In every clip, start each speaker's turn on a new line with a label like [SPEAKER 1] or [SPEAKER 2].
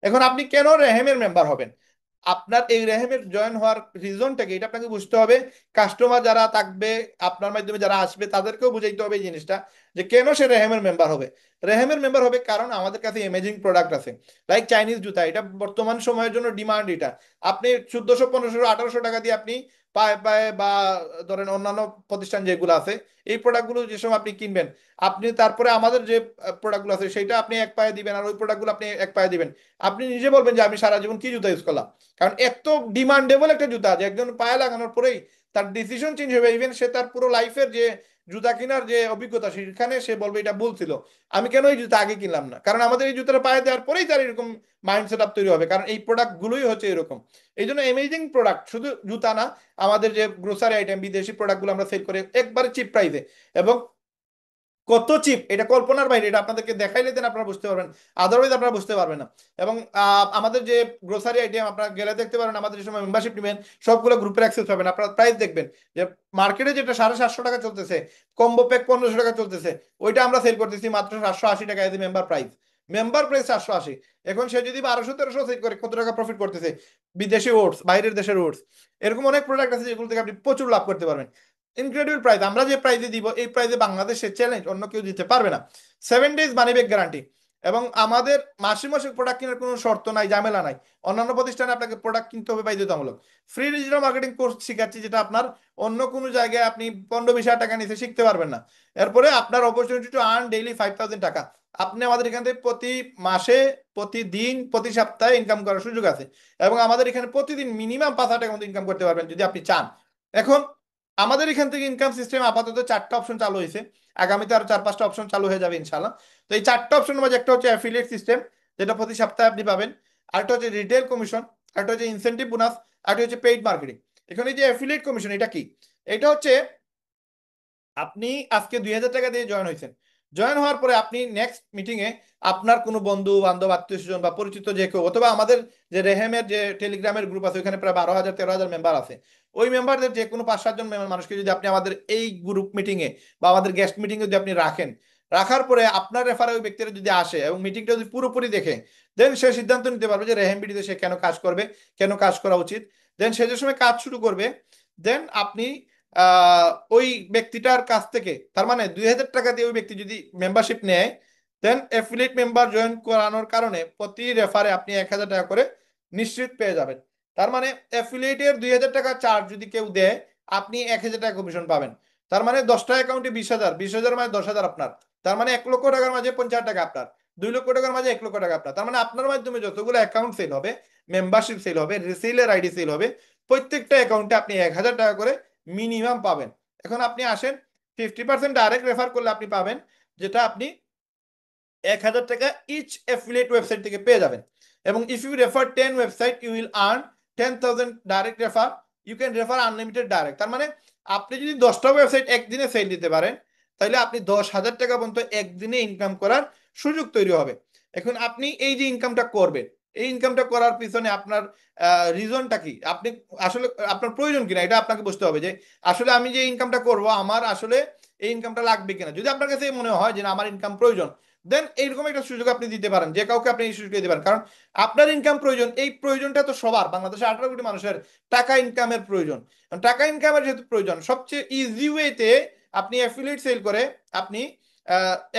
[SPEAKER 1] এখন আপনি কেন রেহেমের মেম্বার হবেন? আপনার এই রেহেমের জয়েন হওয়ার রিজনটাকে এটা আপনাকে বুঝতে হবে। কাস্টমার যারা থাকবে, আপনার মাধ্যমে যারা আসবে, তাদেরকেও বুঝাইতে হবে এই জিনিসটা, যে কেন সে রেহেমের মেম্বার হবে। রেহেমের মেম্বার হবে কারণ আমাদের কাছে এমেজিং প্রোডাক্ট আছে। লাইক চাইনিজ জুতা, এটা বর্তমান সময়ের জন্য ডিমান্ড। এটা আপনি 1400, 1500, 1800 টাকা দিয়ে আপনি পায়ে পায়ে বা ধরেন অন্যান্য প্রতিষ্ঠান যেগুলো আছে, এই প্রোডাক্টগুলো যে সময় আপনি কিনবেন, আপনি তারপরে আমাদের যে প্রোডাক্টগুলো আছে সেটা আপনি এক পায়ে দিবেন, আর ওই প্রোডাক্টগুলো আপনি এক পায়ে দিবেন। আপনি নিজে বলবেন যে আমি সারা জীবন কি জুতা ইউজ করলাম। কারণ এত ডিমান্ডেবল একটা জুতা যে একজন পায়ে লাগানোর পরেই তার ডিসিশন চেঞ্জ হবে। ইভেন সে তার পুরো লাইফের যে জুতা কেনার যে অভিজ্ঞতা, সেখানে সে বলবে এটা ভুল ছিল, আমি কেন এই জুতা আগে কিনলাম না। কারণ আমাদের এই জুতাটা পায়ে দেওয়ার পরেই তার এরকম মাইন্ড সেট আপ তৈরি হবে, কারণ এই প্রোডাক্ট গুলোই হচ্ছে এরকম। এই জন্য এমেজিং প্রোডাক্ট শুধু জুতা না, আমাদের যে গ্রোসারি আইটেম, বিদেশি প্রোডাক্টগুলো আমরা সেল করি একবারে চিপ প্রাইসে। এবং কত চিপ এটা কল্পনার বাইরে, এটা আপনাদেরকে দেখাইলে দেন আপনারা বুঝতে পারবেন, আদারওয়াইজ আপনারা বুঝতে পারবেন না। এবং আমাদের যে গ্রোসারি আইটেম আপনারা গেলে দেখতে পারেন, আমাদের যে সময় মেম্বারশিপ নেবেন সবগুলো গ্রুপের অ্যাক্সেস পাবেন। আপনারা প্রাইস দেখবেন যে মার্কেটে যেটা 750 টাকা চলতেছে, কম্বো প্যাক 1500 টাকা চলতেছে, ওইটা আমরা সেল করতেছি মাত্র 780 টাকা as member price. Member price 780। এখন সে যদি 1200 1300 সেল করে কত টাকা প্রফিট করতেছে? বিদেশি ওটস, বাইরের দেশের ওটস, এরকম অনেক প্রোডাক্ট আছে যেগুলো থেকে আপনি প্রচুর লাভ করতে পারবেন। Incredible price. আমরা যে প্রাইসে দিব এই প্রাইসে বাংলাদেশের চ্যালেঞ্জ অন্য কেউ দিতে পারবে না। 7 ডেজ মানি ব্যাক গ্যারান্টি। এবং আমাদের মাসে মাসে প্রোডাক্ট কেনার কোনো শর্ত নাই, ঝামেলা নাই। অন্যান্য প্রতিষ্ঠানে আপনাকে প্রোডাক্ট কিনতে হবে বাধ্যতামূলক। ফ্রি ডিজিটাল মার্কেটিং কোর্স শিখাচ্ছি, যেটা আপনার অন্য কোনো জায়গায় আপনি 15-20 হাজার টাকা নিচে শিখতে পারবেন না। এরপরে আপনার অপরচুনিটি টু আর্ন ডেইলি 5000 টাকা। আপনি আমাদের এখান থেকে প্রতি মাসে, প্রতিদিন, প্রতি সপ্তাহে ইনকাম করার সুযোগ আছে। এবং আমাদের এখানে প্রতিদিন মিনিমাম 5000 টাকার মতো ইনকাম করতে পারবেন যদি আপনি চান। এখন আমাদের এখান থেকে ইনকাম সিস্টেম আপাতত 4টা অপশন চালু হয়েছে। আগামীতে আরো 4-5টা অপশন চালু হয়ে যাবে ইনশাল্লাহ। তো এই 4টা অপশনের মাঝে একটা হচ্ছে অ্যাফিলিয়েট সিস্টেম, যেটা প্রতি সপ্তাহে আপনি পাবেন। আরেকটা হচ্ছে রিটেল কমিশন, আরেকটা হচ্ছে ইনসেন্টিভ বোনাস, আরেকটা হচ্ছে পেইড মার্কেটিং। এখানে এই যে অ্যাফিলিয়েট কমিশন, এটা কি? এটা হচ্ছে আপনি আজকে 2000 টাকা দিয়ে জয়েন হয়েছেন। জয়েন হওয়ার পরে আপনি নেক্সট মিটিং এ আপনার কোনো বন্ধু বান্ধব, আত্মীয় স্বজন বা পরিচিত যে কেউ, অথবা আমাদের যে রেহেমের যে টেলিগ্রামের গ্রুপ আছে, ওইখানে প্রায় 12,000 13,000 মেম্বার আছে। ওই মেম্বারদের যে কোনো 5-7 জন মানুষকে যদি আপনি আমাদের এই গ্রুপ মিটিং এ বা আমাদের গেস্ট মিটিং এ যদি আপনি রাখেন, রাখার পরে আপনার রেফারে ওই ব্যক্তিরা যদি আসে এবং মিটিংটা যদি পুরোপুরি দেখে, দেন সে সিদ্ধান্ত নিতে পারবে যে রেহেম বিডিতে সে কেন কাজ করবে, কেন কাজ করা উচিত। দেন সে যে সময় কাজ শুরু করবে, দেন আপনি আহ ওই ব্যক্তিটার কাছ থেকে, তার মানে 2000 টাকা দিয়ে ওই ব্যক্তি যদি মেম্বারশিপ নেয়, দেন অ্যাফিলিয়েট মেম্বার জয়েন করানোর কারণে প্রতি রেফারে আপনি 1000 টাকা করে নিশ্চিত পেয়ে যাবেন। তার মানে অ্যাফিলিয়েটের 2000 টাকা চার্জ যদি কেউ দেয়, আপনি 1000 টাকা কমিশন পাবেন। তার মানে 10টা অ্যাকাউন্টে 20,000, 20,000 মানে 10,000 আপনার। তার মানে 1,00,000 টাকার মাঝে 50 টাকা আপনার, 2,00,000 টাকার মাঝে 1,00,000 টাকা আপনার। তার মানে আপনার মাধ্যমে যতগুলো অ্যাকাউন্ট সেল হবে, মেম্বারশিপ সেল হবে, রিসেলার আইডি সেল হবে, প্রত্যেকটা অ্যাকাউন্টে আপনি 1,000 টাকা করে মিনিমাম পাবেন। এখন আপনি আসেন, 50% ডাইরেক্ট রেফার করলে আপনি পাবেন, যেটা আপনি 1,000 টাকা ইচ অ্যাফিলিয়েট ওয়েবসাইট থেকে পেয়ে যাবেন। এবং if you refer 10 website you will earn 10,000 direct refer. You can refer unlimited direct. তার মানে আপনি যদি 10টা ওয়েবসাইট একদিনে সেল দিতে পারেন, তাহলে আপনি 10,000 টাকা পর্যন্ত একদিনে ইনকাম করার সুযোগ তৈরি হবে। এখন আপনি এই যে ইনকামটা করবেন, এই ইনকামটা করার পিছনে আপনার রিজনটা কি, আপনি আসলে আপনার প্রয়োজন কিনা, এটা আপনাকে বুঝতে হবে যে আসলে আমি যে ইনকামটা করব আমার আসলে এই ইনকামটা লাগবে কিনা। যদি আপনার কাছে মনে হয় যে না, আমার ইনকাম প্রয়োজন, দেন এইরকম একটা সুযোগ আপনি দিতে পারেন, যে কাউকে আপনি এই সুযোগ দিতে পারেন। কারণ আপনার ইনকাম প্রয়োজন, এই প্রয়োজনটা তো সবার, বাংলাদেশে 18 কোটি মানুষের টাকা ইনকামের প্রয়োজন। টাকা ইনকামের যেহেতু প্রয়োজন, সবচেয়ে ইজি ওয়েতে আপনি অ্যাফিলিয়েট সেল করে আপনি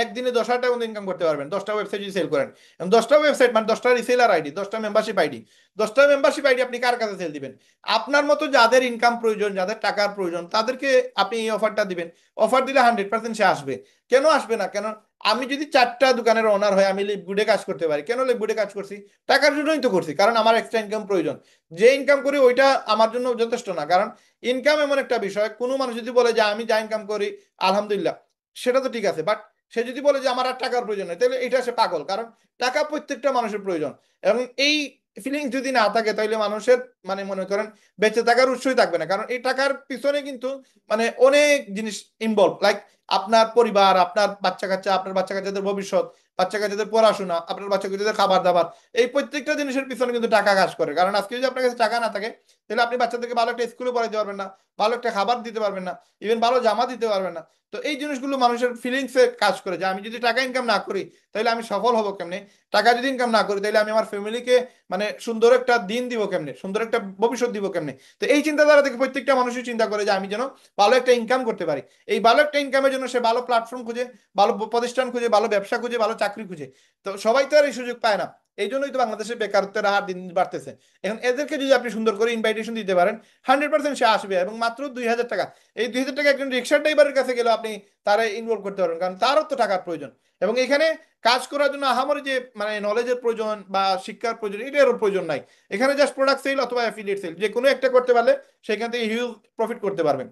[SPEAKER 1] একদিনে 10,000 টাকা ইনকাম করতে পারবেন, 10টা ওয়েবসাইট যদি সেল করেন। 10টা ওয়েবসাইট মানে 10টা রিসেলার আইডি, 10টা মেম্বারশিপ আইডি। 10টা মেম্বারশিপ আইডি আপনি কার কাছে সেল দিবেন? আপনার মতো যাদের ইনকাম প্রয়োজন, যাদের টাকার প্রয়োজন, তাদেরকে আপনি এই অফারটা দিবেন। অফার দিলে 100% সে আসবে। কেন আসবে না? কেন? আমি যদি 4টা দোকানের ওনার হয়, আমি লিভগুডে কাজ করতে পারি। কেন লিভগুডে কাজ করছি? টাকার জন্যই তো করছি, কারণ আমার এক্সট্রা ইনকাম প্রয়োজন। যে ইনকাম করি ওইটা আমার জন্য যথেষ্ট না। কারণ ইনকাম এমন একটা বিষয়, কোনো মানুষ যদি বলে যে আমি যা ইনকাম করি আলহামদুলিল্লাহ, সেটা তো ঠিক আছে, বাট সে যদি বলে যে আমার আর টাকার প্রয়োজন নেই, তাহলে এটা সে পাগল। কারণ টাকা প্রত্যেকটা মানুষের প্রয়োজন। এবং এই ফিলিংস যদি না থাকে, তাহলে মানুষের মানে মনে করেন বেঁচে থাকার উৎসই থাকবে না। কারণ এই টাকার পিছনে কিন্তু মানে অনেক জিনিস ইনভলভ, লাইক আপনার পরিবার, আপনার বাচ্চা কাচ্চা, আপনার বাচ্চা কাচ্চাদের ভবিষ্যৎ, বাচ্চা কাচ্চাদের পড়াশোনা, আপনার বাচ্চা কাচ্চাদের খাবার দাবার, এই প্রত্যেকটা জিনিসের পিছনে কিন্তু টাকা কাজ করে। কারণ আজকে যদি আপনার কাছে টাকা না থাকে, তাহলে আপনি বাচ্চাদেরকে ভালো একটা স্কুলে পড়াইতে পারবেন না, ভালো একটা খাবার দিতে পারবেন না, ইভেন ভালো জামা দিতে পারবেন না। তো এই জিনিসগুলো মানুষের ফিলিংসে কাজ করে, যে আমি যদি টাকা ইনকাম না করি তাহলে আমি সফল হবো কেমনে, টাকা যদি ইনকাম না করি তাহলে আমি আমার ফ্যামিলিকে মানে সুন্দর একটা দিন দিব কেমনে, সুন্দর একটা ভবিষ্যৎ দিব কেমনে। তো এই চিন্তাধারা থেকে প্রত্যেকটা মানুষই চিন্তা করে যে আমি যেন ভালো একটা ইনকাম করতে পারি। এই ভালো একটা ইনকামের জন্য সে ভালো প্ল্যাটফর্ম খুঁজে, ভালো প্রতিষ্ঠান খুঁজে, ভালো ব্যবসা খুঁজে, ভালো চাকরি খুঁজে। তো সবাই তো আর এই সুযোগ পায় না। এই জন্যই তো বাংলাদেশের বেকারত্বের হার দিন দিন বাড়তেছে। এখন এদেরকে যদি আপনি সুন্দর করে ইনভাইটেশন দিতে পারেন, 100% সে আসবে। এবং মাত্র 2,000 টাকা, এই 2,000 টাকা একজন রিক্সা ড্রাইভারের কাছে গেলেও আপনি তারা ইনভলভ করতে পারবেন, কারণ তারও তো টাকার প্রয়োজন। এবং এখানে কাজ করার জন্য আহামরি যে মানে নলেজের প্রয়োজন বা শিক্ষার প্রয়োজন, এটারও প্রয়োজন নাই। এখানে জাস্ট প্রোডাক্ট সেল অথবা অ্যাফিলিয়েট সেল, যে কোনো একটা করতে পারলে সেখান থেকে হিউজ প্রফিট করতে পারবেন।